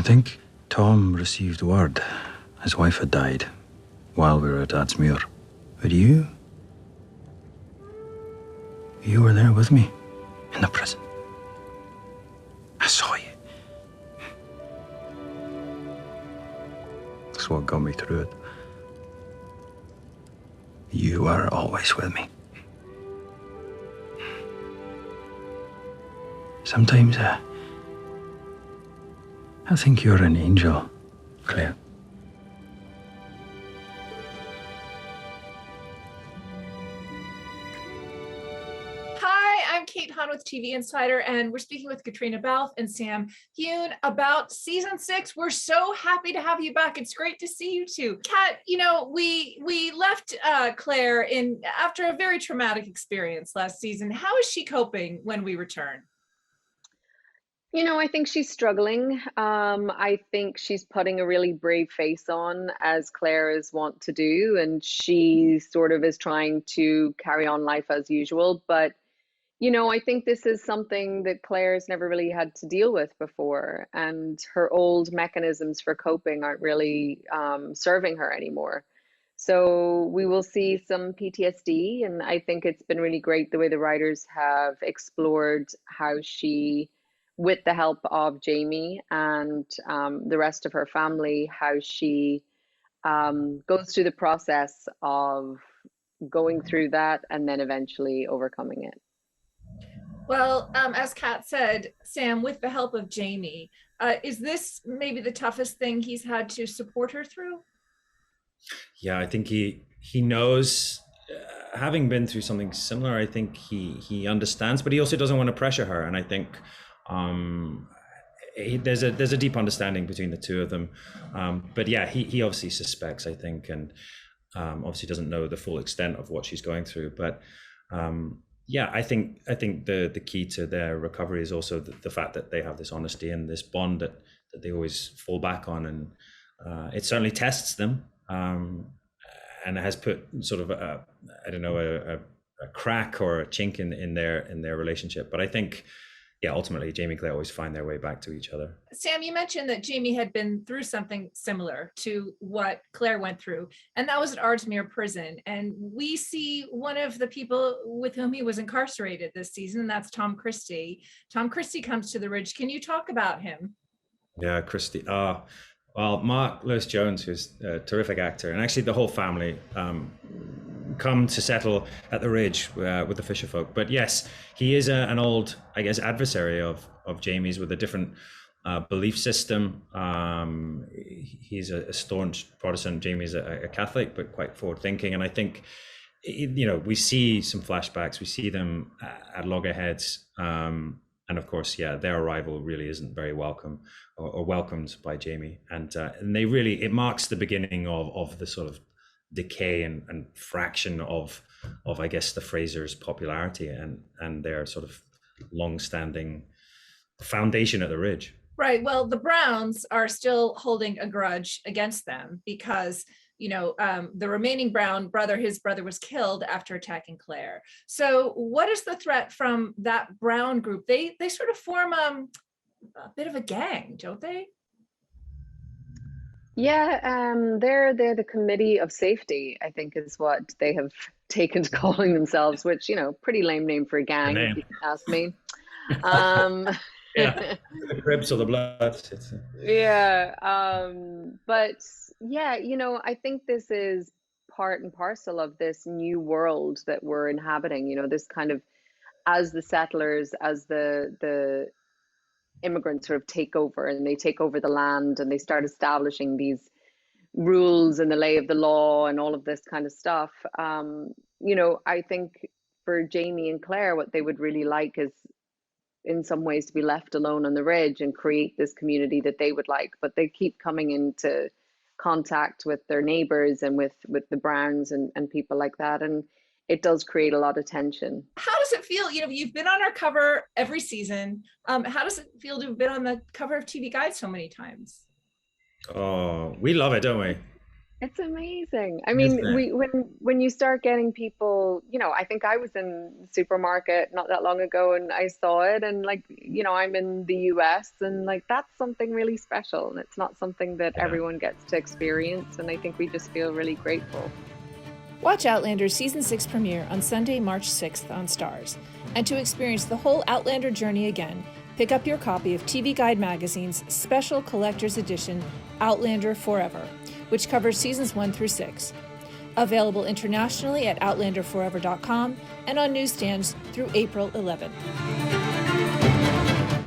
think Tom received word his wife had died while we were at Adsmuir. But you were there with me in the prison. I saw you. That's what got me through it. You were always with me. Sometimes I think you're an angel, Claire. Hi, I'm Kate Hahn with TV Insider, and we're speaking with Caitriona Balfe and Sam Heughan about season 6. We're so happy to have you back. It's great to see you two. Kat, we left Claire in after a very traumatic experience last season. How is she coping when we return? I think she's struggling. I think she's putting a really brave face on, as Claire is wont to do, and she sort of is trying to carry on life as usual. But, I think this is something that Claire's never really had to deal with before, and her old mechanisms for coping aren't really serving her anymore. So we will see some PTSD, and I think it's been really great the way the writers have explored how she, with the help of Jamie and the rest of her family, how she goes through the process of going through that and then eventually overcoming it. Well, as Kat said, Sam, with the help of Jamie, is this maybe the toughest thing he's had to support her through? Yeah, I think he knows, having been through something similar, I think he understands, but he also doesn't want to pressure her. And I think there's a deep understanding between the two of them. But yeah, he obviously suspects, I think, and obviously doesn't know the full extent of what she's going through. But yeah, I think the key to their recovery is also the fact that they have this honesty and this bond that they always fall back on, and it certainly tests them, and it has put sort of a crack or a chink in their relationship. But I think, yeah, ultimately Jamie and Claire always find their way back to each other. Sam, you mentioned that Jamie had been through something similar to what Claire went through, and that was at Ardmere Prison. And we see one of the people with whom he was incarcerated this season, and that's Tom Christie. Tom Christie comes to the Ridge. Can you talk about him? Yeah, Christie. Well, Mark Lewis Jones, who's a terrific actor, and actually the whole family come to settle at the Ridge with the fisher folk. But yes, he is an old, I guess, adversary of Jamie's, with a different belief system. He's a staunch Protestant. Jamie's a Catholic, but quite forward thinking. And I think, we see some flashbacks. We see them at loggerheads. And of course, yeah, their arrival really isn't very welcome or welcomed by Jamie. And they really, it marks the beginning of the sort of decay and fraction of I guess the Frasers' popularity and their sort of long-standing foundation at the Ridge. Right. Well, the Browns are still holding a grudge against them because the remaining Brown brother, his brother was killed after attacking Claire. So what is the threat from that Brown group? They sort of form a bit of a gang, don't they? Yeah, they're the Committee of Safety, I think is what they have taken to calling themselves, which, pretty lame name for a gang, if you ask me. Yeah, the Crips or the Bloods. Yeah, but yeah, I think this is part and parcel of this new world that we're inhabiting. This kind of, as the settlers, as the immigrants sort of take over, and they take over the land, and they start establishing these rules and the lay of the law and all of this kind of stuff. I think for Jamie and Claire, what they would really like is, in some ways, to be left alone on the Ridge and create this community that they would like. But they keep coming into contact with their neighbors and with the Browns and people like that, and it does create a lot of tension. How does it feel? You've been on our cover every season. How does it feel to have been on the cover of TV Guide so many times? Oh, we love it, don't we? It's amazing. I Isn't mean, it? when you start getting people, I think I was in the supermarket not that long ago and I saw it, and like, I'm in the US, and like that's something really special, and it's not something that Yeah. everyone gets to experience, and I think we just feel really grateful. Watch Outlander's Season 6 premiere on Sunday, March 6th on Starz. And to experience the whole Outlander journey again, pick up your copy of TV Guide Magazine's special collector's edition, Outlander Forever, which covers seasons 1 through 6. Available internationally at outlanderforever.com and on newsstands through April 11.